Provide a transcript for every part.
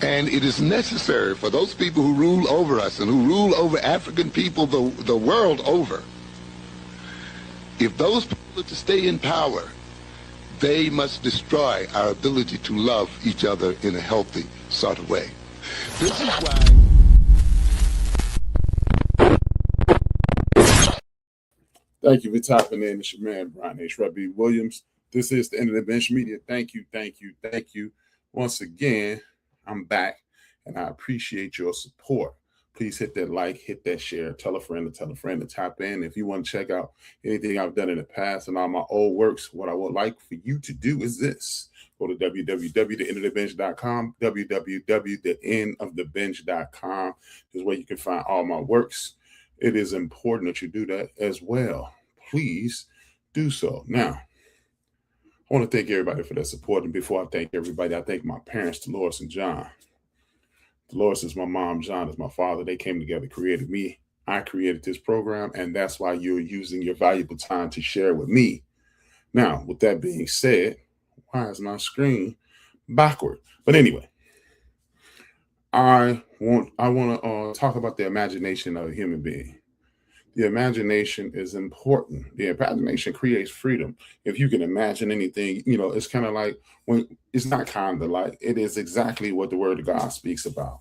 And it is necessary for those people who rule over us and who rule over African people the world over, if those people are to stay in power, they must destroy our ability to love each other in a healthy sort of way. This is why... Thank you for tapping in. It's your man, Brian H. Ruby Williams. This is the End of the Bench Media. Thank you, thank you, thank you. Once again, I'm back, and I appreciate your support. Please hit that like, hit that share, tell a friend to tap in. If you want to check out anything I've done in the past and all my old works, what I would like for you to do is this. Go to www.theendofthebench.com, www.theendofthebench.com is where you can find all my works. It is important that you do that as well. Please do so. Now, I want to thank everybody for their support. And before I thank everybody, I thank my parents, Dolores and John. Dolores is my mom. John is my father. They came together, created me. I created this program, and that's why you're using your valuable time to share with me. Now, with that being said, why is my screen backward? But anyway, I want to talk about the imagination of a human being. The imagination is important. The imagination creates freedom. If you can imagine anything, it's kind of like it's not kind of like, it is exactly what the word of God speaks about.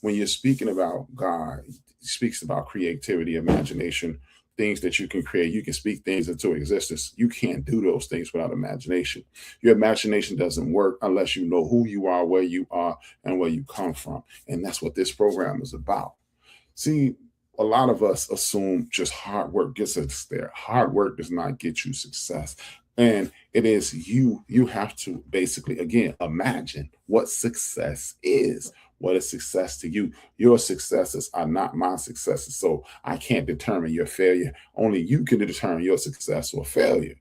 When you're speaking about God, it speaks about creativity, imagination, things that you can create. You can speak things into existence. You can't do those things without imagination. Your imagination doesn't work unless you know who you are, where you are, and where you come from. And that's what this program is about. See, a lot of us assume just hard work gets us there. Hard work does not get you success. And it is you have to basically, again, imagine what success is. What is success to you? Your successes are not my successes. So I can't determine your failure. Only you can determine your success or failure.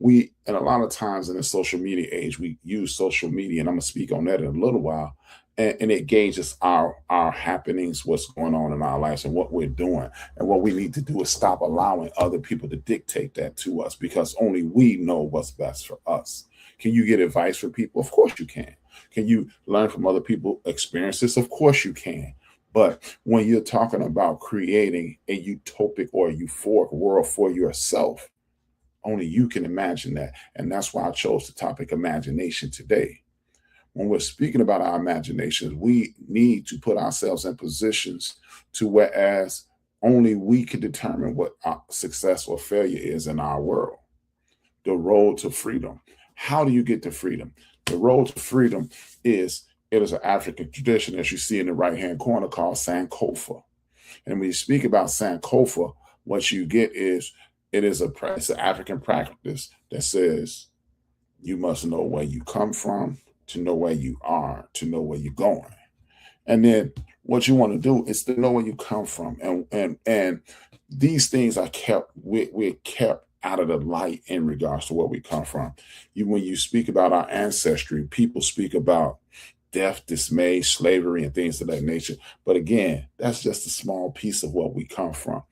And a lot of times in the social media age, we use social media, and I'm going to speak on that in a little while. And it gauges our happenings, what's going on in our lives and what we're doing. And what we need to do is stop allowing other people to dictate that to us, because only we know what's best for us. Can you get advice from people? Of course you can. Can you learn from other people's experiences? Of course you can. But when you're talking about creating a utopic or a euphoric world for yourself, only you can imagine that. And that's why I chose the topic imagination today. When we're speaking about our imaginations, we need to put ourselves in positions to whereas only we can determine what our success or failure is in our world. The road to freedom. How do you get to freedom? The road to freedom is an African tradition, as you see in the right-hand corner, called Sankofa. And when you speak about Sankofa, what you get is it's an African practice that says you must know where you come from, to know where you are, to know where you're going. And then what you want to do is to know where you come from. And these things are we're kept out of the light in regards to where we come from. When you speak about our ancestry, people speak about death, dismay, slavery, and things of that nature. But again, that's just a small piece of what we come from.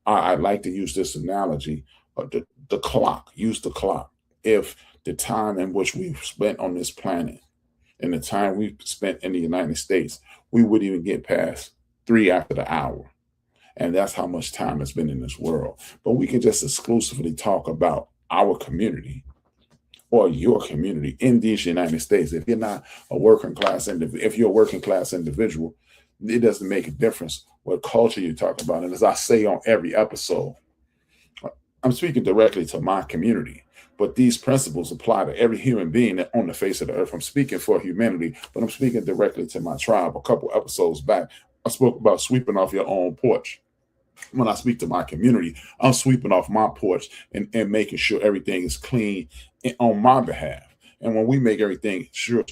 I like to use this analogy of the clock. Use the clock. If the time in which we've spent on this planet and the time we've spent in the United States, we wouldn't even get past 3 after the hour. And that's how much time has been in this world. But we can just exclusively talk about our community or your community in these United States. If you're not a working class individual, if you're a working class individual, it doesn't make a difference what culture you talk about. And as I say on every episode, I'm speaking directly to my community. But these principles apply to every human being on the face of the earth. I'm speaking for humanity, but I'm speaking directly to my tribe. A couple episodes back, I spoke about sweeping off your own porch. When I speak to my community, I'm sweeping off my porch and making sure everything is clean on my behalf. And when we make everything sure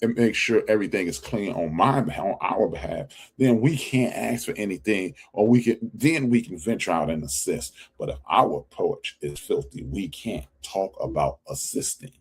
and make sure everything is clean on our behalf, then we can't ask for anything, or we can venture out and assist. But if our porch is filthy, we can't talk about assisting.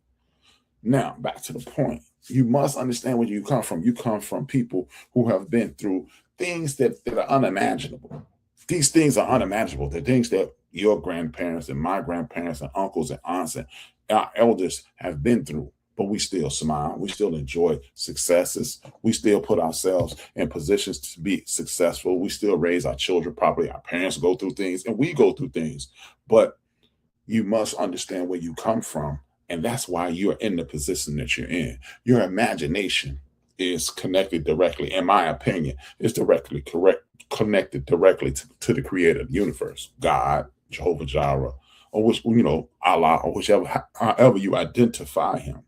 Now, back to the point. You must understand where you come from. You come from people who have been through things that are unimaginable. These things are unimaginable. They're things that your grandparents and my grandparents and uncles and aunts and our elders have been through. but we still smile. We still enjoy successes. We still put ourselves in positions to be successful. We still raise our children properly. Our parents go through things and we go through things. But you must understand where you come from. And that's why you're in the position that you're in. Your imagination is connected directly, in my opinion, is directly connected directly to the creator of the universe, God, Jehovah Jireh, or which, Allah, or whichever, however you identify him.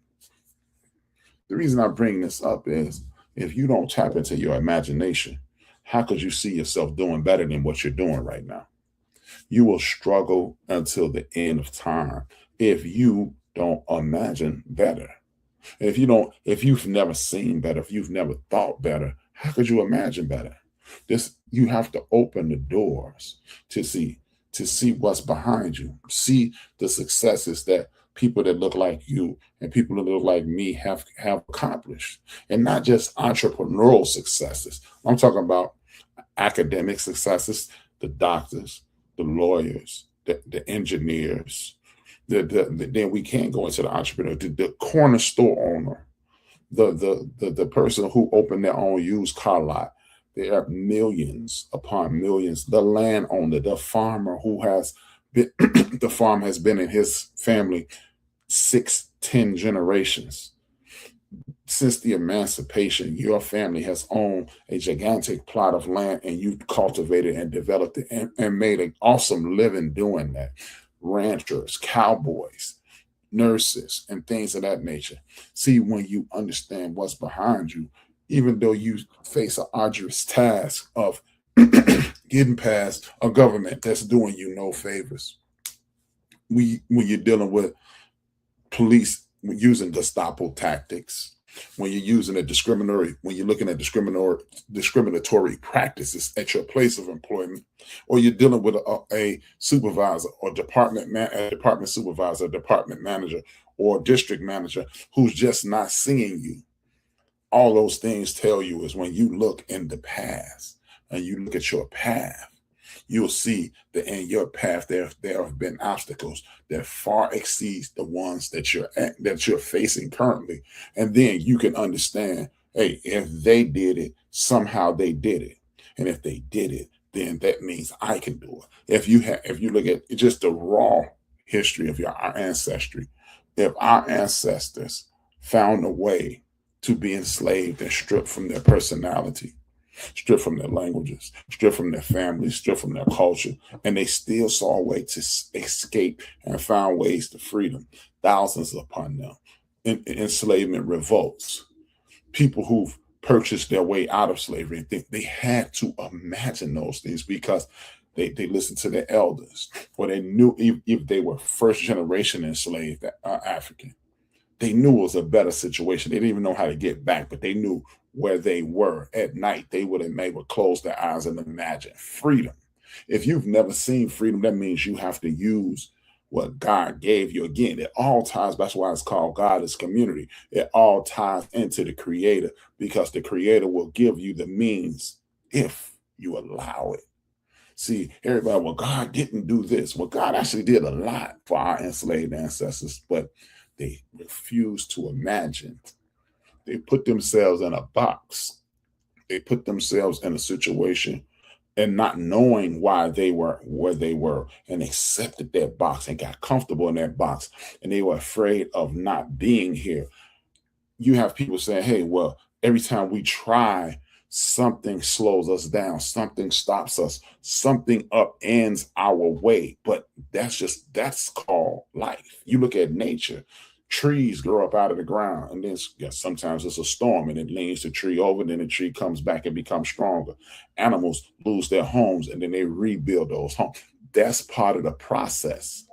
The reason I bring this up is if you don't tap into your imagination, how could you see yourself doing better than what you're doing right now? You will struggle until the end of time if you don't imagine better. If you've never seen better, if you've never thought better, how could you imagine better? You have to open the doors to see what's behind you, see the successes that people that look like you and people that look like me have accomplished, and not just entrepreneurial successes. I'm talking about academic successes, the doctors, the lawyers, the engineers. Then we can't go into the entrepreneur, the corner store owner, the person who opened their own used car lot. There are millions upon millions. The landowner, the farmer who has been, the farm has been in his family 6-10 generations. Since the emancipation, your family has owned a gigantic plot of land and you cultivated and developed it and made an awesome living doing that. Ranchers, cowboys, nurses, and things of that nature. See, when you understand what's behind you, even though you face an arduous task of getting past a government that's doing you no favors, when you're dealing with police using Gestapo tactics, when you're using when you're looking at discriminatory practices at your place of employment, or you're dealing with a supervisor or department supervisor, department manager, or district manager who's just not seeing you. All those things tell you is when you look in the past and you look at your path, you'll see that in your path there have been obstacles that far exceeds the ones that you're facing currently. And then you can understand, hey, if they did it, somehow they did it. And if they did it, then that means I can do it. If you look at just the raw history of our ancestry, if our ancestors found a way to be enslaved and stripped from their personality, stripped from their languages, stripped from their families, stripped from their culture, and they still saw a way to escape and found ways to freedom, thousands upon them. Enslavement revolts. People who've purchased their way out of slavery, and they had to imagine those things because they listened to their elders, or they knew if they were first generation enslaved African. They knew it was a better situation. They didn't even know how to get back, but they knew where they were at night. They would have able to close their eyes and imagine freedom. If you've never seen freedom, that means you have to use what God gave you. Again, it all ties, that's why it's called God is community. It all ties into the creator because the creator will give you the means if you allow it. See, everybody, well, God didn't do this. Well, God actually did a lot for our enslaved ancestors, but they refused to imagine. They put themselves in a box. They put themselves in a situation and not knowing why they were where they were and accepted that box and got comfortable in that box. And they were afraid of not being here. You have people saying, hey, well, every time we try, something slows us down, something stops us, something upends our way. But that's called life. You look at nature. Trees grow up out of the ground, and then sometimes it's a storm and it leans the tree over, then the tree comes back and becomes stronger. Animals lose their homes and then they rebuild those homes. That's part of the process.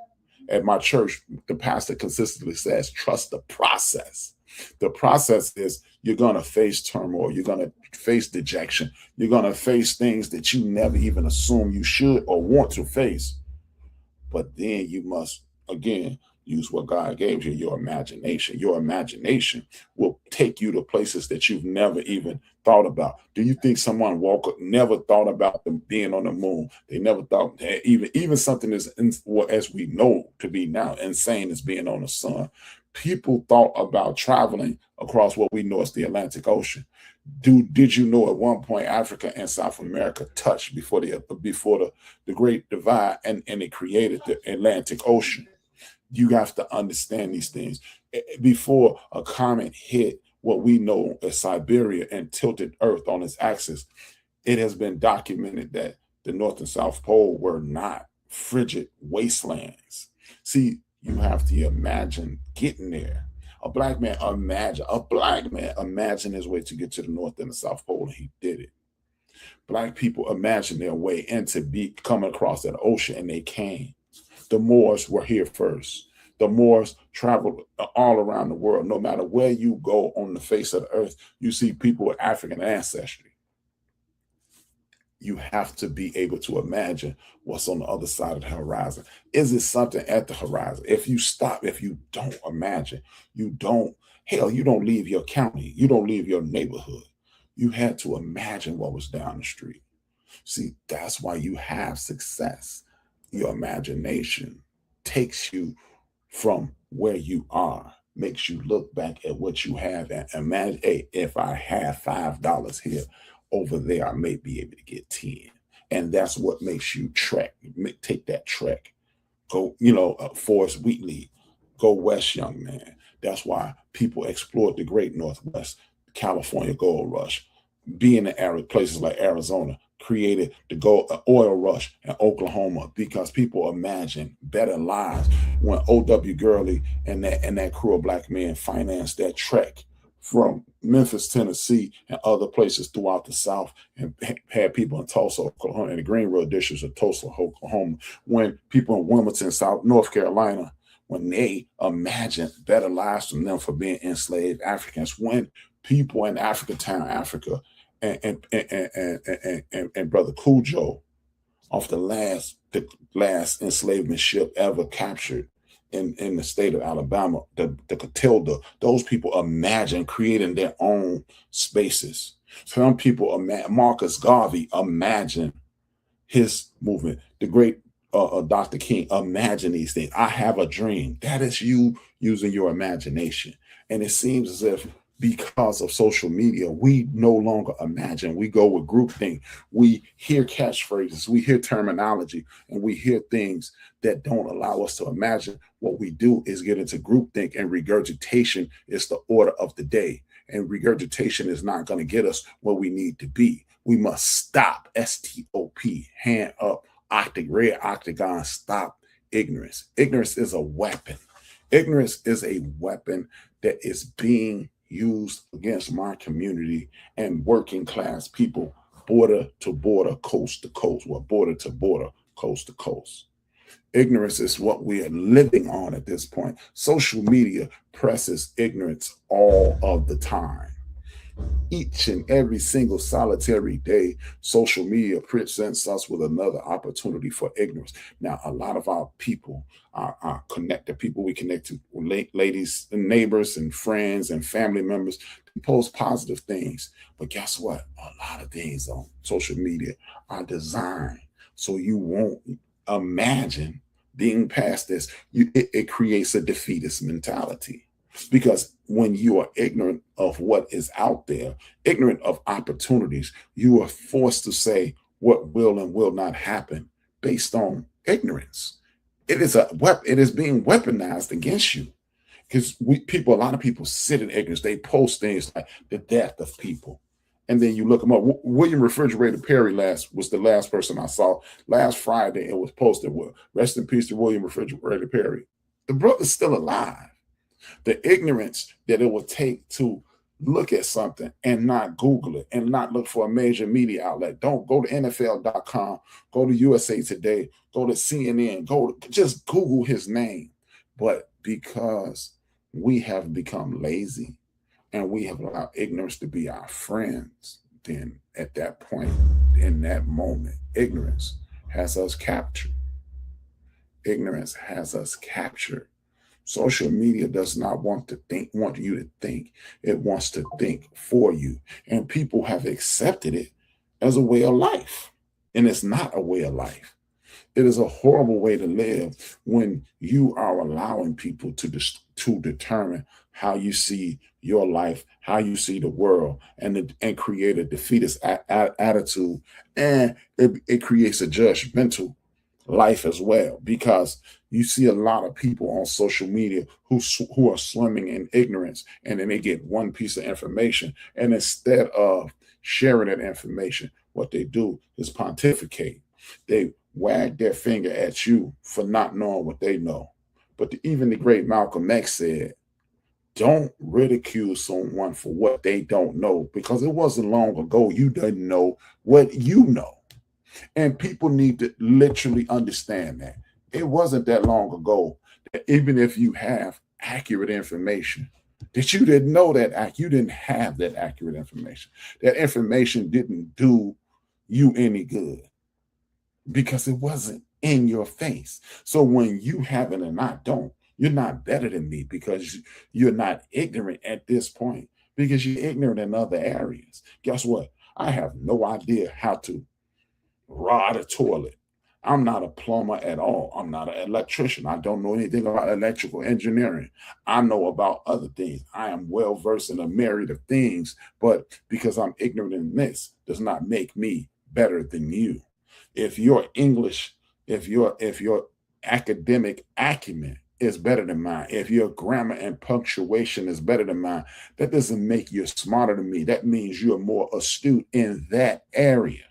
At my church, the pastor consistently says, trust the process. The process is you're going to face turmoil. You're going to face dejection. You're going to face things that you never even assume you should or want to face. But then you must, again, use what God gave you, your imagination. Your imagination will take you to places that you've never even thought about. Do you think someone never thought about them being on the moon? They never thought that even something as we know to be now insane as being on the sun. People thought about traveling across what we know as the Atlantic Ocean. Did you know at one point Africa and South America touched before the Great Divide, and it created the Atlantic Ocean? You have to understand these things. Before a comet hit what we know as Siberia and tilted Earth on its axis, it has been documented that the North and South Pole were not frigid wastelands. See, you have to imagine getting there. A black man imagine his way to get to the North and the South Pole, and he did it. Black people imagined their way into coming across that ocean, and they came. The Moors were here first. The Moors traveled all around the world. No matter where you go on the face of the earth, you see people with African ancestry. You have to be able to imagine what's on the other side of the horizon. Is it something at the horizon? If you don't imagine, you don't leave your county, you don't leave your neighborhood. You had to imagine what was down the street. See, that's why you have success. Your imagination takes you from where you are, makes you look back at what you have and imagine, hey, if I have $5 here, over there, I may be able to get 10. And that's what makes you take that trek. Go, Forrest Wheatley, go west, young man. That's why people explored the great Northwest, California gold rush. Being in arid places like Arizona created the oil rush in Oklahoma, because people imagine better lives when O.W. Gurley and that crew of black men financed that trek from Memphis, Tennessee, and other places throughout the South, and had people in Tulsa, Oklahoma, in the Greenville districts of Tulsa, Oklahoma, when people in Wilmington, North Carolina, when they imagined better lives from them for being enslaved Africans, when people in Africatown, Africa, and Brother Cujo, off the last enslavement ship ever captured in the state of Alabama, the Catilda, those people imagine creating their own spaces. Some people, Marcus Garvey, imagine his movement. The great Dr. King, imagine these things. I have a dream. That is you using your imagination. And it seems as if because of social media, we no longer imagine. We go with groupthink. We hear catchphrases, we hear terminology, and we hear things that don't allow us to imagine. What we do is get into groupthink, and regurgitation is the order of the day. And regurgitation is not going to get us where we need to be. We must stop, S-T-O-P, hand up, red octagon, stop ignorance. Ignorance is a weapon. Ignorance is a weapon that is being used against my community and working class people, border to border, coast to coast, or border to border, coast to coast. Ignorance is what we are living on at this point. Social media presses ignorance all of the time. Each and every single solitary day, social media presents us with another opportunity for ignorance. Now, a lot of our people, our connected people we connect to, ladies and neighbors and friends and family members, post positive things. But guess what? A lot of things on social media are designed so you won't imagine being past this. It creates a defeatist mentality. Because when you are ignorant of what is out there, ignorant of opportunities, you are forced to say what will and will not happen based on ignorance. It is being weaponized against you. Because a lot of people sit in ignorance. They post things like the death of people. And then you look them up. William Refrigerator Perry was the last person I saw last Friday. It was posted, rest in peace to William Refrigerator Perry. The brother's still alive. The ignorance that it will take to look at something and not Google it and not look for a major media outlet. Don't go to NFL.com, go to USA Today, go to CNN, just Google his name. But because we have become lazy and we have allowed ignorance to be our friends, then at that point, in that moment, ignorance has us captured. Ignorance has us captured. Social media does not want you to think. It wants to think for you. And people have accepted it as a way of life. And it's not a way of life. It is a horrible way to live when you are allowing people to determine how you see your life, how you see the world, and create a defeatist attitude, and it creates a judgmental life as well, because you see a lot of people on social media who are swimming in ignorance, and then they get one piece of information, and instead of sharing that information, what they do is pontificate. They wag their finger at you for not knowing what they know. But even the great Malcolm X said, don't ridicule someone for what they don't know, because it wasn't long ago you didn't know what you know. And people need to literally understand that. It wasn't that long ago that even if you have accurate information, that you didn't know that you didn't have that accurate information. That information didn't do you any good because it wasn't in your face. So when you have it and I don't, you're not better than me because you're not ignorant at this point, because you're ignorant in other areas. Guess what? I have no idea how to rod a toilet. I'm not a plumber at all. I'm not an electrician. I don't know anything about electrical engineering. I know about other things. I am well versed in a myriad of things, but because I'm ignorant in this does not make me better than you. If your English, if your academic acumen is better than mine, if your grammar and punctuation is better than mine, that doesn't make you smarter than me. That means you're more astute in that area.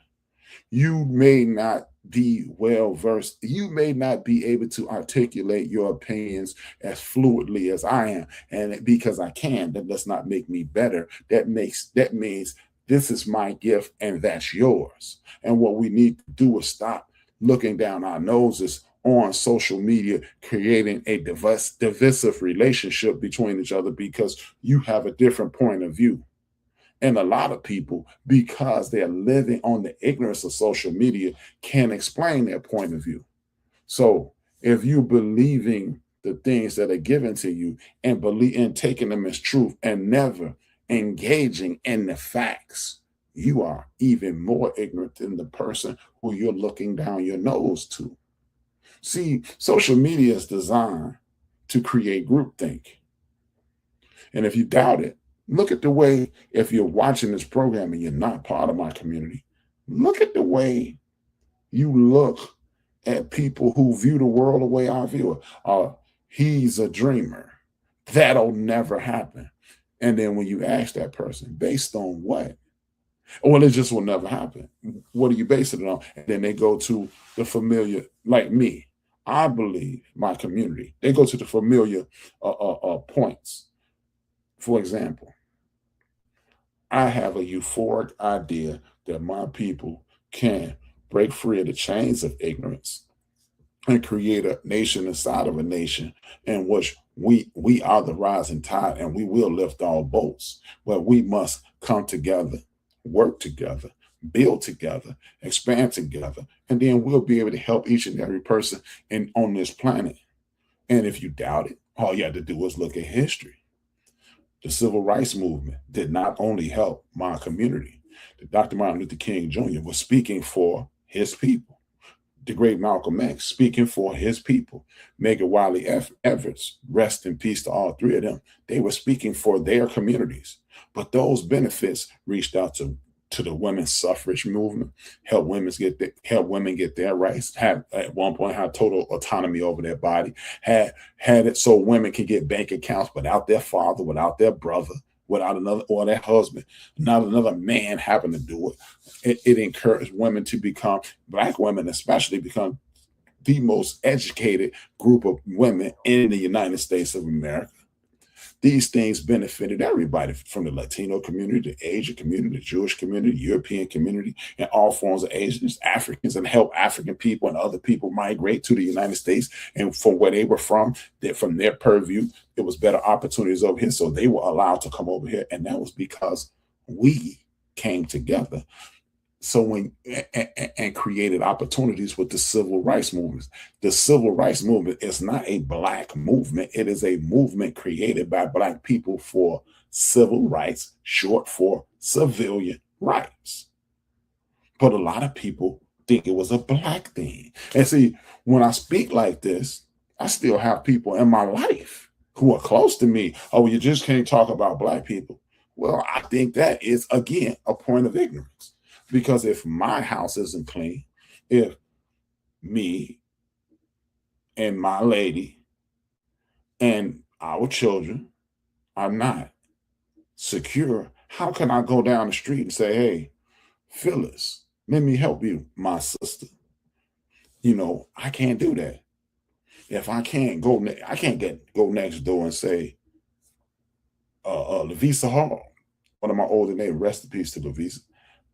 You may not be well versed. You may not be able to articulate your opinions as fluidly as I am. And because I can, that does not make me better. That means this is my gift and that's yours. And what we need to do is stop looking down our noses on social media, creating a divisive relationship between each other because you have a different point of view. And a lot of people, because they're living on the ignorance of social media, can't explain their point of view. So if you're believing the things that are given to you and believe in taking them as truth and never engaging in the facts, you are even more ignorant than the person who you're looking down your nose to. See, social media is designed to create groupthink. And if you doubt it, look at the way, if you're watching this program and you're not part of my community, look at the way you look at people who view the world the way I view it. He's a dreamer. That'll never happen. And then when you ask that person, based on what? Well, it just will never happen. What are you basing it on? And then they go to the familiar, like me. I believe my community. They go to the familiar points. For example, I have a euphoric idea that my people can break free of the chains of ignorance and create a nation inside of a nation in which we are the rising tide and we will lift all boats. But we must come together, work together, build together, expand together, and then we'll be able to help each and every person on this planet. And if you doubt it, all you have to do is look at history. The civil rights movement did not only help my community. Dr. Martin Luther King Jr. was speaking for his people. The great Malcolm X speaking for his people. Megan Wiley Everett's, rest in peace to all three of them. They were speaking for their communities. But those benefits reached out to the women's suffrage movement, help women get their rights, had at one point had total autonomy over their body, had it so women can get bank accounts without their father, without their brother, without another or their husband, not another man having to do it. It encouraged women to become, Black women especially, become the most educated group of women in the United States of America. These things benefited everybody from the Latino community, the Asian community, the Jewish community, the European community, and all forms of Asians, Africans, and help African people and other people migrate to the United States. And from where they were from their purview, it was better opportunities over here. So they were allowed to come over here. And that was because we came together. So and created opportunities with the civil rights movement. The civil rights movement is not a Black movement. It is a movement created by Black people for civil rights, short for civilian rights. But a lot of people think it was a black thing. And see, when I speak like this, I still have people in my life who are close to me. Oh, you just can't talk about black people. Well, I think that is, again, a point of ignorance. Because if my house isn't clean, if me and my lady and our children are not secure, how can I go down the street and say, hey, Phyllis, let me help you, my sister? I can't do that. If I can't go, I can't go next door and say, Lavisa Hall, one of my older neighbors, rest in peace to Lavisa.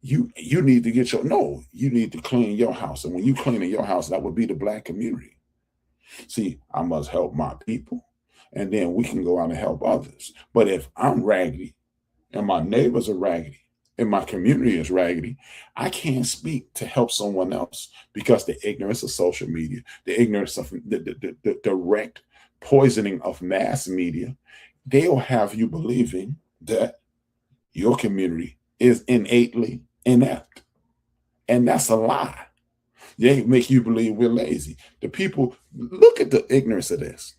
You need to get you need to clean your house. And when you clean in your house, that would be the black community. See, I must help my people, and then we can go out and help others. But if I'm raggedy and my neighbors are raggedy and my community is raggedy, I can't speak to help someone else because the ignorance of social media, the ignorance of the direct poisoning of mass media, they'll have you believing that your community is innately inept. And that's a lie. They make you believe we're lazy. The people, look at the ignorance of this.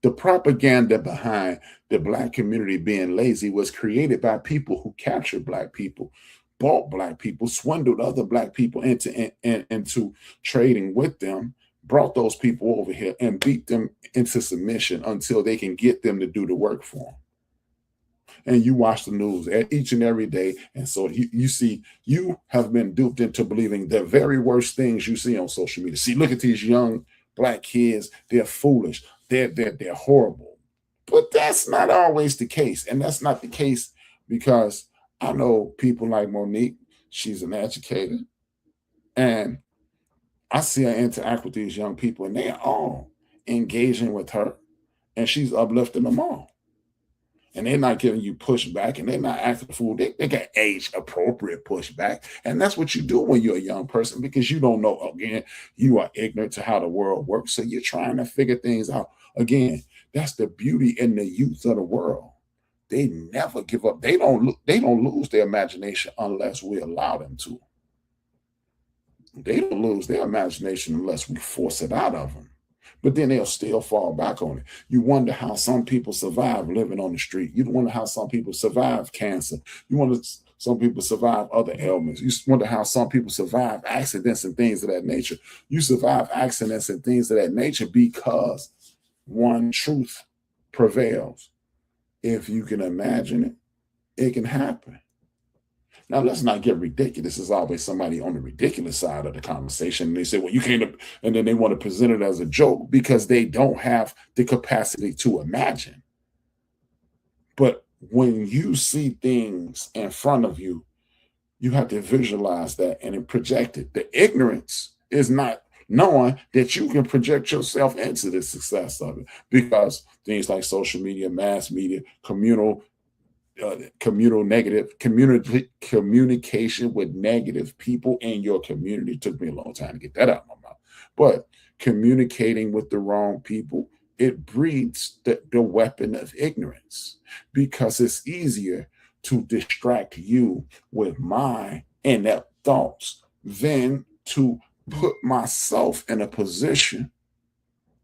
The propaganda behind the black community being lazy was created by people who captured black people, bought black people, swindled other black people into trading with them, brought those people over here and beat them into submission until they can get them to do the work for them. And you watch the news each and every day. And so you see, you have been duped into believing the very worst things you see on social media. See, look at these young black kids. They're foolish. They're horrible. But that's not always the case. And that's not the case because I know people like Monique. She's an educator. And I see her interact with these young people, and they are all engaging with her. And she's uplifting them all. And they're not giving you pushback, and they're not acting a fool. They get age appropriate pushback. And that's what you do when you're a young person, because you don't know, again, you are ignorant to how the world works. So you're trying to figure things out. Again, that's the beauty in the youth of the world. They never give up. They don't lose their imagination unless we allow them to. They don't lose their imagination unless we force it out of them. But then they'll still fall back on it. You wonder how some people survive living on the street. You wonder how some people survive cancer. You wonder some people survive other ailments. You wonder how some people survive accidents and things of that nature. You survive accidents and things of that nature because one truth prevails. If you can imagine it, it can happen. Now, let's not get ridiculous. There's always somebody on the ridiculous side of the conversation. And they say, well, you can't, and then they want to present it as a joke because they don't have the capacity to imagine. But when you see things in front of you, you have to visualize that and project it. The ignorance is not knowing that you can project yourself into the success of it, because things like social media, mass media, communal negative communication with negative people in your community. It took me a long time to get that out of my mouth. But communicating with the wrong people, it breeds the weapon of ignorance, because it's easier to distract you with my inept thoughts than to put myself in a position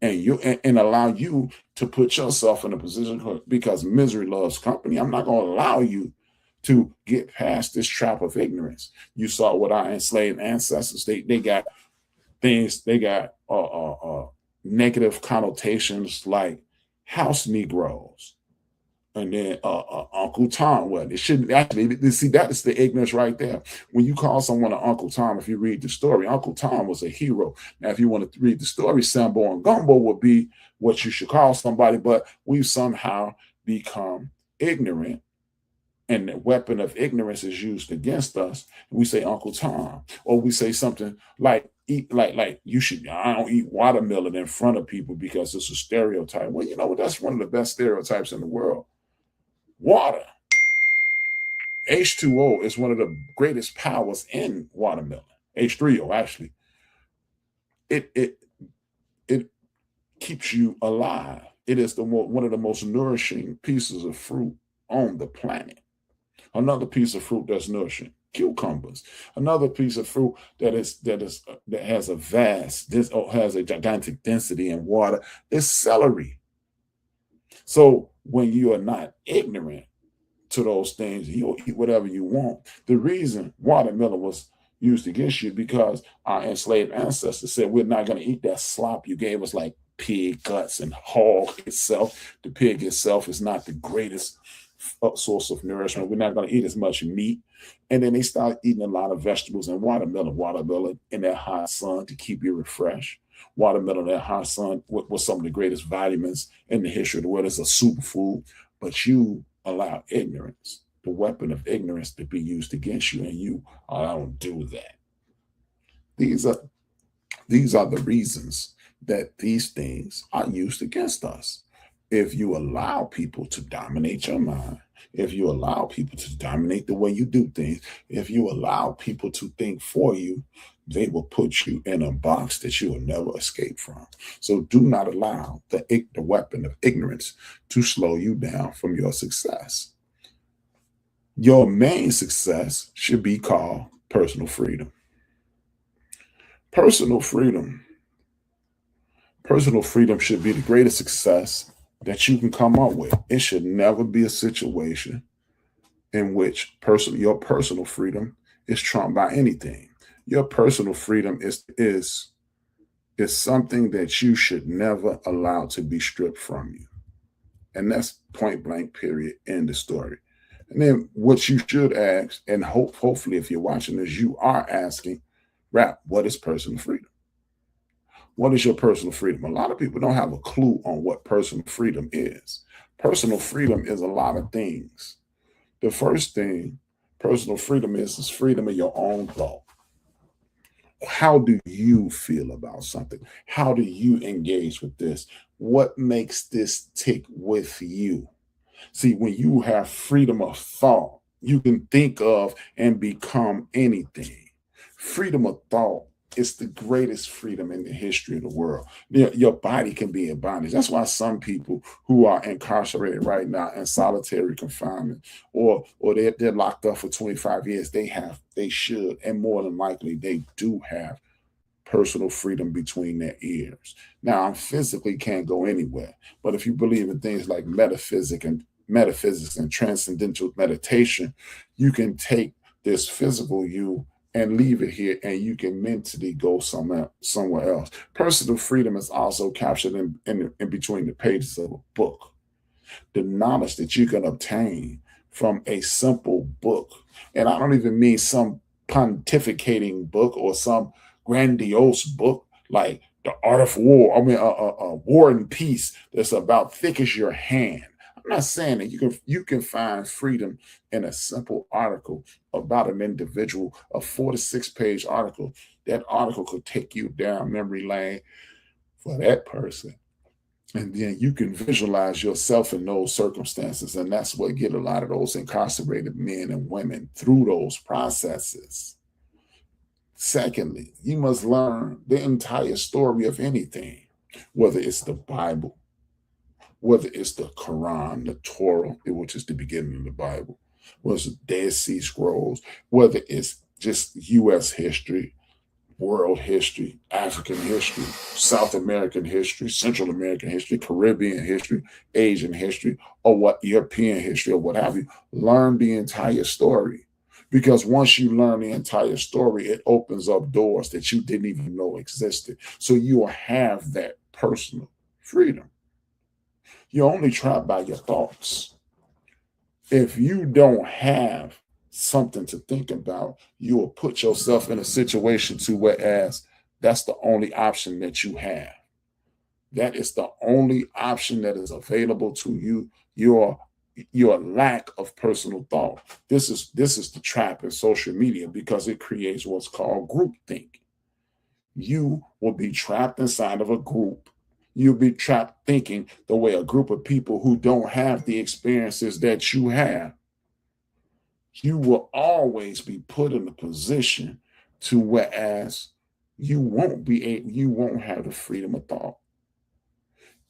and allow you to put yourself in a position, because misery loves company. I'm not going to allow you to get past this trap of ignorance. You saw what our enslaved ancestors, they got things, they got negative connotations like house Negroes. And then Uncle Tom. Well, it shouldn't actually. See, that is the ignorance right there. When you call someone an Uncle Tom, if you read the story, Uncle Tom was a hero. Now, if you want to read the story, Sambo and Gumbo would be what you should call somebody. But we've somehow become ignorant, and the weapon of ignorance is used against us. We say Uncle Tom, or we say something like you should. I don't eat watermelon in front of people because it's a stereotype. Well, you know what? That's one of the best stereotypes in the world. Water, H2O, is one of the greatest powers in watermelon. H3O, actually. It keeps you alive. It is one of the most nourishing pieces of fruit on the planet. Another piece of fruit that's nourishing cucumbers. Another piece of fruit that has a vast this or has a gigantic density in water is celery. So when you are not ignorant to those things, you'll eat whatever you want. The reason watermelon was used against you because our enslaved ancestors said, we're not going to eat that slop you gave us, like pig guts and hog itself. The pig itself is not the greatest source of nourishment. We're not going to eat as much meat. And then they start eating a lot of vegetables and watermelon in that hot sun to keep you refreshed. Watermelon in that hot sun with some of the greatest vitamins in the history of the world. It's a superfood, but you allow ignorance, the weapon of ignorance, to be used against you, and you, oh, I don't do that. These are the reasons that these things are used against us. If you allow people to dominate your mind, if you allow people to dominate the way you do things, if you allow people to think for you, they will put you in a box that you will never escape from. So do not allow the weapon of ignorance to slow you down from your success. Your main success should be called personal freedom. Personal freedom should be the greatest success that you can come up with. It should never be a situation in which your personal freedom is trumped by anything. Your personal freedom is something that you should never allow to be stripped from you. And that's point blank, period, end of story. And then what you should ask, and hopefully if you're watching this, you are asking, Rap, what is personal freedom? What is your personal freedom? A lot of people don't have a clue on what personal freedom is. Personal freedom is a lot of things. The first thing personal freedom is freedom of your own thought. How do you feel about something? How do you engage with this? What makes this tick with you? See, when you have freedom of thought, you can think of and become anything. Freedom of thought is the greatest freedom in the history of the world. Your body can be in bondage. That's why some people who are incarcerated right now in solitary confinement, or they're locked up for 25 years, they should, and more than likely they do have personal freedom between their ears. Now, I physically can't go anywhere, but if you believe in things like metaphysics and transcendental meditation, you can take this physical you and leave it here, and you can mentally go somewhere else. Personal freedom is also captured in between the pages of a book. The knowledge that you can obtain from a simple book, and I don't even mean some pontificating book or some grandiose book like The Art of War. I mean, War and Peace that's about thick as your hand. I'm not saying that you can find freedom in a simple article about an individual, a 4 to 6 page article. That article could take you down memory lane for that person. And then you can visualize yourself in those circumstances. And that's what get a lot of those incarcerated men and women through those processes. Secondly, you must learn the entire story of anything, whether it's the Bible, whether it's the Quran, the Torah, which is the beginning of the Bible, whether it's the Dead Sea Scrolls, whether it's just U.S. history, world history, African history, South American history, Central American history, Caribbean history, Asian history, or what European history, or what have you. Learn the entire story. Because once you learn the entire story, it opens up doors that you didn't even know existed. So you will have that personal freedom. You're only trapped by your thoughts. If you don't have something to think about, you will put yourself in a situation to whereas that's the only option that you have. That is the only option that is available to you. Your lack of personal thought. This is the trap in social media because it creates what's called groupthink. You will be trapped inside of a group. You'll be trapped thinking the way a group of people who don't have the experiences that you have. You will always be put in a position to whereas you won't have the freedom of thought.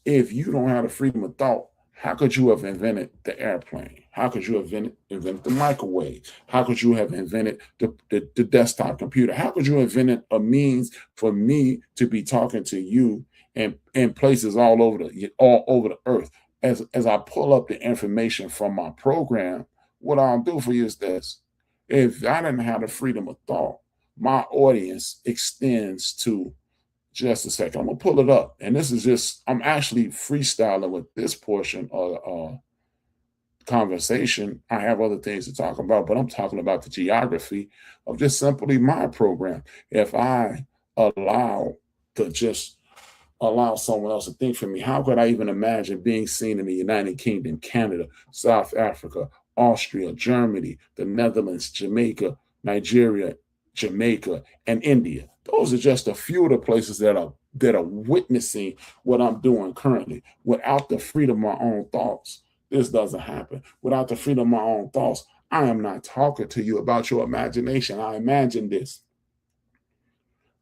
If you don't have the freedom of thought, how could you have invented the airplane? How could you have invented the microwave? How could you have invented the desktop computer? How could you have invented a means for me to be talking to you in places all over the earth? As I pull up the information from my program, what I'll do for you is this. If I didn't have the freedom of thought, my audience extends to just a second. I'm gonna pull it up. And this is just, I'm actually freestyling with this portion of conversation. I have other things to talk about, but I'm talking about the geography of just simply my program. If I allow to just allow someone else to think for me, how could I even imagine being seen in the United Kingdom, Canada, South Africa, Austria, Germany, the Netherlands, Jamaica, Nigeria, Jamaica, and India? Those are just a few of the places that are witnessing what I'm doing currently. Without the freedom of my own thoughts, this doesn't happen. Without the freedom of my own thoughts, I am not talking to you about your imagination. I imagine this.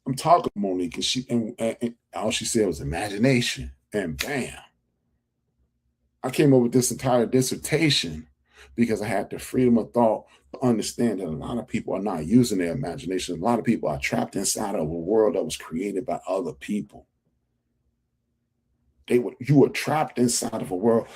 I'm talking to Monique, and all she said was imagination. And bam, I came up with this entire dissertation because I had the freedom of thought to understand that a lot of people are not using their imagination. A lot of people are trapped inside of a world that was created by other people. You were trapped inside of a world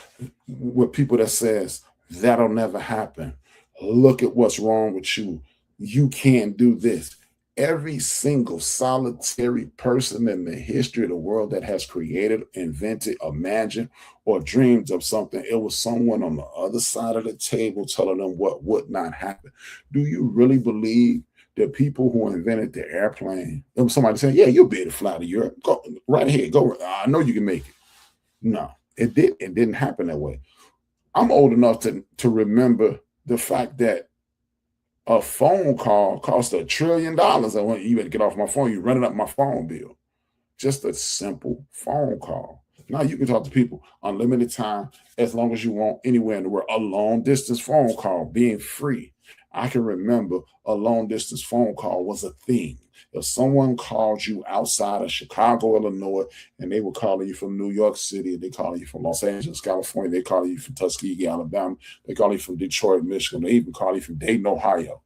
with people that says that'll never happen. Look at what's wrong with you. You can't do this. Every single solitary person in the history of the world that has created, invented, imagined, or dreamed of something, it was someone on the other side of the table telling them what would not happen. Do you really believe that people who invented the airplane, there was somebody saying, yeah, you'll be able to fly to Europe. Go right ahead. Go. I know you can make it. No, it didn't happen that way. I'm old enough to remember the fact that a phone call cost $1 trillion. I want you better get off my phone. You're running up my phone bill. Just a simple phone call. Now you can talk to people unlimited time as long as you want anywhere in the world. A long distance phone call being free. I can remember a long distance phone call was a thing. If someone called you outside of Chicago, Illinois, and they were calling you from New York City, they calling you from Los Angeles, California, they calling you from Tuskegee, Alabama, they calling you from Detroit, Michigan, they even call you from Dayton, Ohio.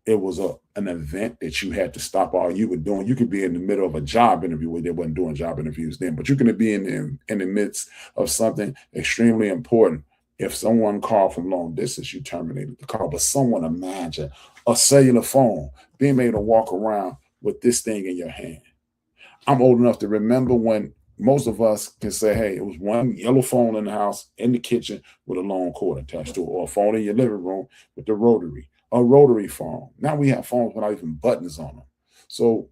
It was an event that you had to stop all you were doing. You could be in the middle of a job interview where they wasn't doing job interviews then, but you're going to be in the midst of something extremely important. If someone called from long distance, you terminated the call. But someone imagine a cellular phone, being able to walk around with this thing in your hand. I'm old enough to remember when most of us can say, hey, it was one yellow phone in the house, in the kitchen with a long cord attached to it, or a phone in your living room with the rotary, a rotary phone. Now we have phones without even buttons on them. So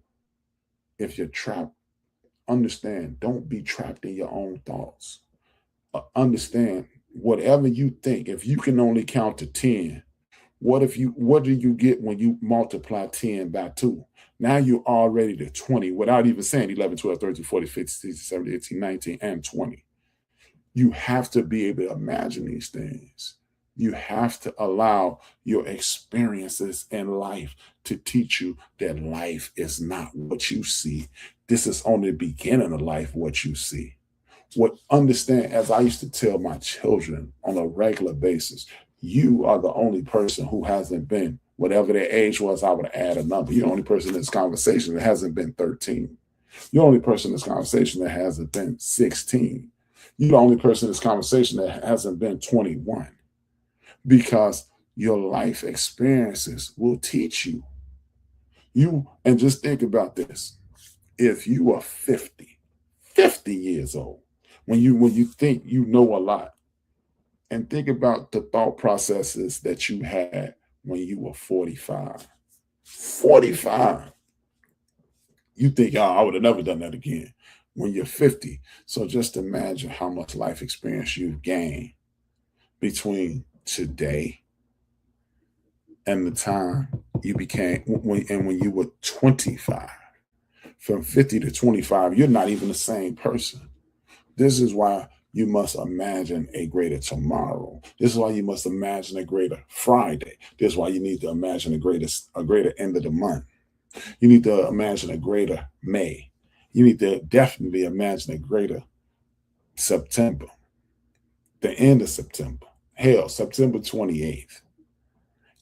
if you're trapped, understand, don't be trapped in your own thoughts. Understand, whatever you think, if you can only count to 10, what do you get when you multiply 10 by 2? Now you're already to 20 without even saying 11, 12, 13, 14, 15, 16, 17, 18, 19, and 20. You have to be able to imagine these things. You have to allow your experiences in life to teach you that life is not what you see. This is only the beginning of life, what you see. Understand, as I used to tell my children on a regular basis, you are the only person who hasn't been, whatever their age was, I would add a number. You're the only person in this conversation that hasn't been 13. You're the only person in this conversation that hasn't been 16. You're the only person in this conversation that hasn't been 21. Because your life experiences will teach you. And just think about this. If you are 50 years old, when you think you know a lot, and think about the thought processes that you had when you were 45. 45. You think, oh, I would have never done that again when you're 50. So just imagine how much life experience you've gained between today and the time you became, when you were 25. From 50 to 25, you're not even the same person. This is why you must imagine a greater tomorrow. This is why you must imagine a greater Friday. This is why you need to imagine a greater end of the month. You need to imagine a greater May. You need to definitely imagine a greater September, the end of September, hell, September 28th.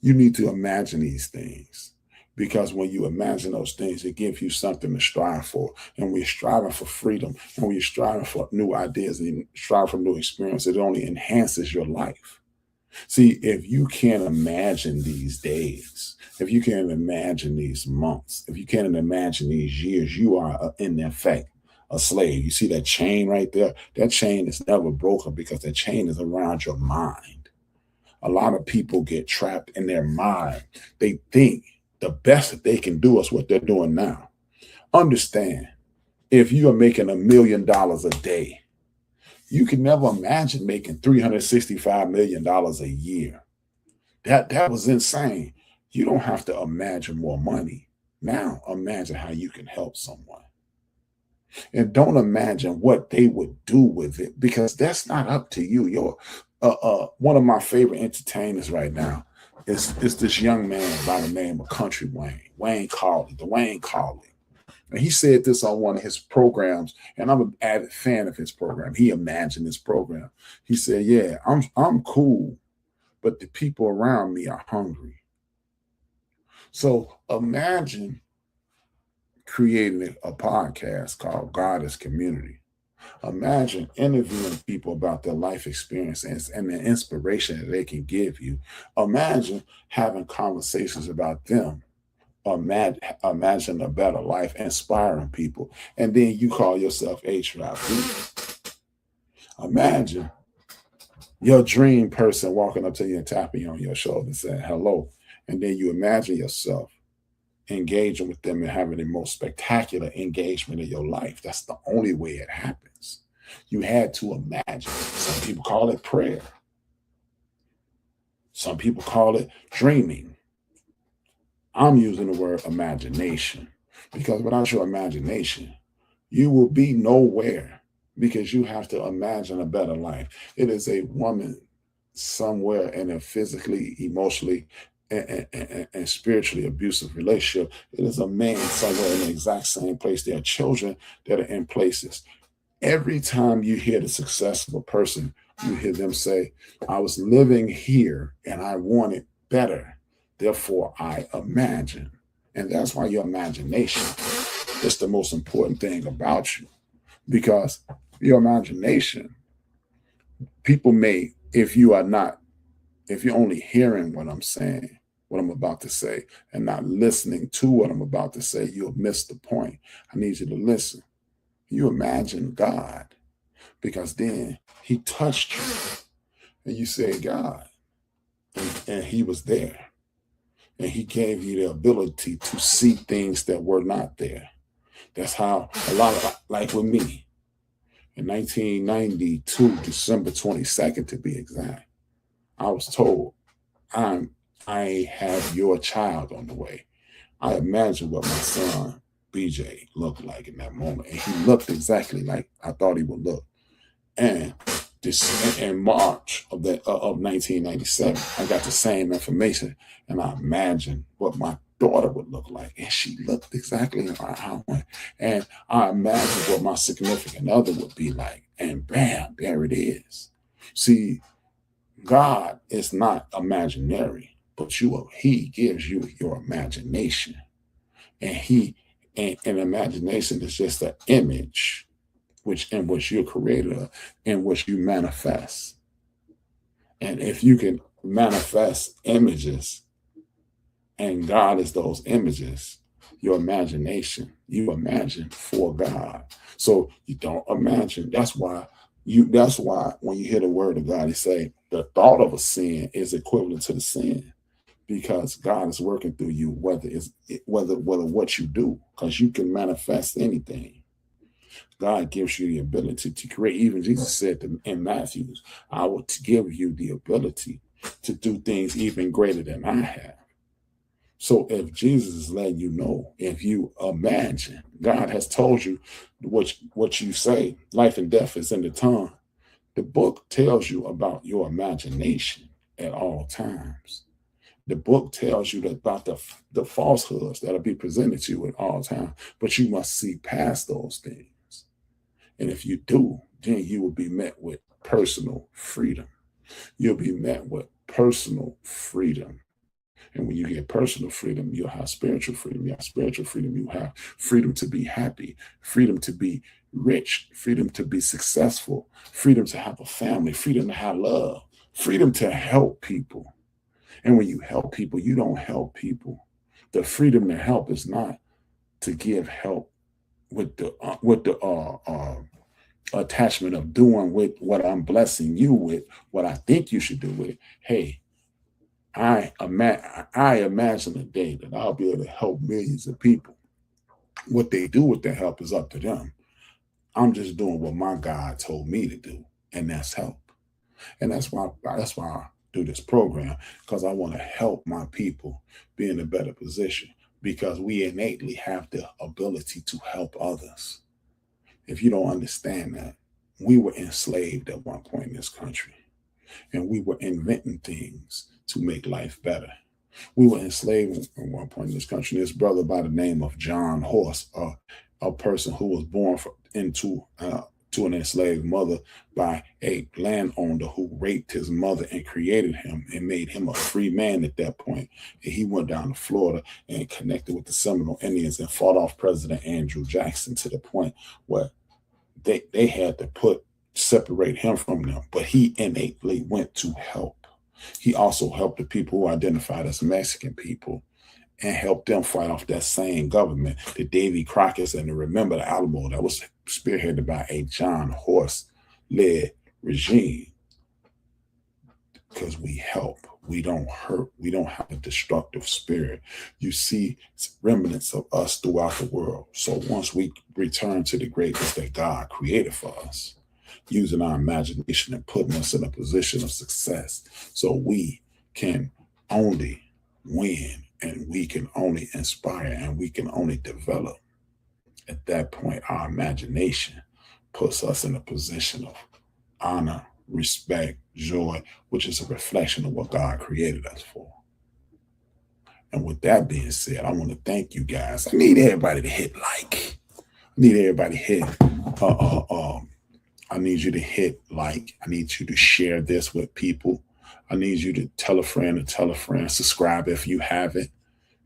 You need to imagine these things, because when you imagine those things, it gives you something to strive for. And we're striving for freedom, and we're striving for new ideas and strive for new experiences. It only enhances your life. See, if you can't imagine these days, if you can't imagine these months, if you can't imagine these years, you are in effect a slave. You see that chain right there? That chain is never broken because that chain is around your mind. A lot of people get trapped in their mind. They think the best that they can do is what they're doing now. Understand, if you are making $1 million a day, you can never imagine making $365 million a year. That was insane. You don't have to imagine more money. Now imagine how you can help someone. And don't imagine what they would do with it, because that's not up to you. You're one of my favorite entertainers right now is this young man by the name of Country Wayne Carley, Dwayne Carley. And he said this on one of his programs, and I'm an avid fan of his program. He imagined this program. He said, "Yeah, I'm cool, but the people around me are hungry." So imagine creating a podcast called God is Community. Imagine interviewing people about their life experiences and the inspiration that they can give you. Imagine having conversations about them. Imagine a better life, inspiring people. And then you call yourself HVIP. Imagine your dream person walking up to you and tapping you on your shoulder and saying hello. And then you imagine yourself engaging with them and having the most spectacular engagement in your life. That's the only way it happens. You had to imagine. Some people call it prayer. Some people call it dreaming. I'm using the word imagination, because without your imagination, you will be nowhere, because you have to imagine a better life. It is a woman somewhere in a physically, emotionally, and spiritually abusive relationship. It is a man somewhere in the exact same place. There are children that are in places. Every time you hear the success of a person, you hear them say, "I was living here and I wanted better. Therefore, I imagine." And that's why your imagination is the most important thing about you, because your imagination, people may, if you're only hearing what I'm saying, what I'm about to say, and not listening to what I'm about to say, you'll miss the point. I need you to listen. You imagine God, because then he touched you and you said God, and he was there. And he gave you the ability to see things that were not there. That's how a lot of, like with me, in 1992, December 22nd to be exact, I was told, I have your child on the way. I imagined what my son, BJ, looked like in that moment. And he looked exactly like I thought he would look. And this, in March of 1997, I got the same information, and I imagined what my daughter would look like, and she looked exactly how I want. And I imagined what my significant other would be like, and bam, there it is. See, God is not imaginary, but He gives you your imagination, and imagination is just an image in which you're created of, in which you manifest. And if you can manifest images, and God is those images, your imagination, you imagine for God. So you don't imagine. That's why when you hear the word of God, he say the thought of a sin is equivalent to the sin, because God is working through you, whether what you do, because you can manifest anything. God gives you the ability to create. Even Jesus said in Matthew, "I will give you the ability to do things even greater than I have." So if Jesus is letting you know, if you imagine, God has told you what you say, life and death is in the tongue. The book tells you about your imagination at all times. The book tells you about the falsehoods that'll be presented to you at all times, but you must see past those things. And if you do, then you will be met with personal freedom. You'll be met with personal freedom. And when you get personal freedom, you'll have spiritual freedom. You have spiritual freedom, you have freedom to be happy, freedom to be rich, freedom to be successful, freedom to have a family, freedom to have love, freedom to help people. And when you help people, you don't help people. The freedom to help is not to give help with the attachment of doing with what I'm blessing you with, what I think you should do with it. Hey, I imagine a day that I'll be able to help millions of people. What they do with their help is up to them. I'm just doing what my God told me to do, and that's help. And that's why I do this program, because I want to help my people be in a better position, because we innately have the ability to help others. If you don't understand that, we were enslaved at one point in this country, and we were inventing things to make life better. We were enslaved at one point in this country. This brother by the name of John Horse, a person who was born to an enslaved mother by a landowner who raped his mother and created him and made him a free man at that point. And he went down to Florida and connected with the Seminole Indians and fought off President Andrew Jackson to the point where they had to separate him from them. But he innately went to help. He also helped the people who identified as Mexican people and helped them fight off that same government, the Davy Crockett's and the Remember the Alamo, that was spearheaded by a John Horse-led regime. Because we help, we don't hurt, we don't have a destructive spirit. You see remnants of us throughout the world. So once we return to the greatness that God created for us, using our imagination and putting us in a position of success, so we can only win, and we can only inspire, and we can only develop. At that point, our imagination puts us in a position of honor, respect, joy, which is a reflection of what God created us for. And with that being said, I want to thank you guys. I need everybody to hit like. I need everybody to hit. I need you to hit like. I need you to share this with people. I need you to tell a friend, subscribe if you haven't.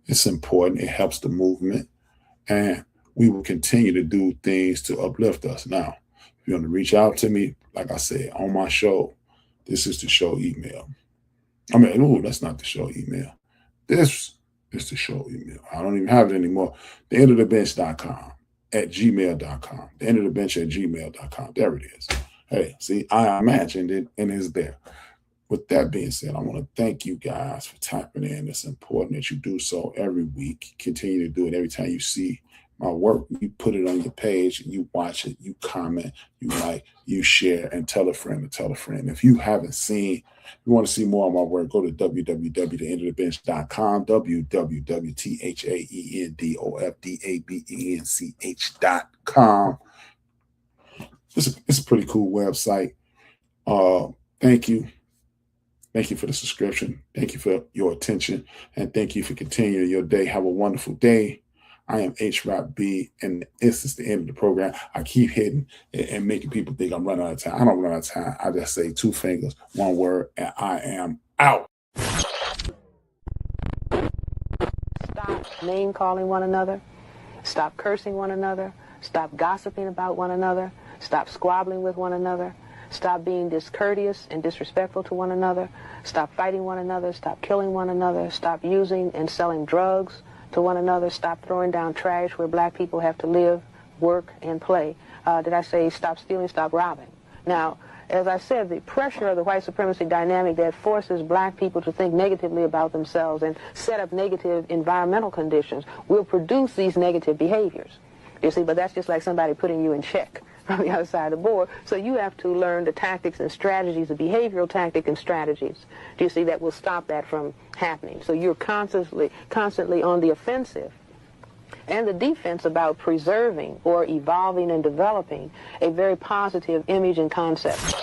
It's important. It helps the movement. And we will continue to do things to uplift us. Now, if you want to reach out to me, like I said, on my show, this is the show email. That's not the show email. This is the show email. I don't even have it anymore. theendofthebench.com @gmail.com. theendofthebench@gmail.com. There it is. Hey, see, I imagined it and it's there. With that being said, I want to thank you guys for tapping in. It's important that you do so every week. Continue to do it every time you see my work. You put it on your page, and you watch it, you comment, you like, you share, and tell a friend to tell a friend. If you haven't seen, you want to see more of my work, go to www.theendofthebench.com, www.theendofthebench.com. It's a pretty cool website. Thank you. Thank you for the subscription. Thank you for your attention. And thank you for continuing your day. Have a wonderful day. I am HRAP-B, and this is the end of the program. I keep hitting and making people think I'm running out of time. I don't run out of time. I just say 2 fingers, 1 word, and I am out. Stop name-calling one another. Stop cursing one another. Stop gossiping about one another. Stop squabbling with one another. Stop being discourteous and disrespectful to one another. Stop fighting one another. Stop killing one another. Stop using and selling drugs to one another. Stop throwing down trash where black people have to live, work, and play. Did I say stop stealing, stop robbing? Now, as I said, the pressure of the white supremacy dynamic that forces black people to think negatively about themselves and set up negative environmental conditions will produce these negative behaviors. You see, but that's just like somebody putting you in check from the other side of the board. So you have to learn the tactics and strategies, the behavioral tactics and strategies, do you see, that will stop that from happening. So you're constantly on the offensive and the defense about preserving or evolving and developing a very positive image and concept.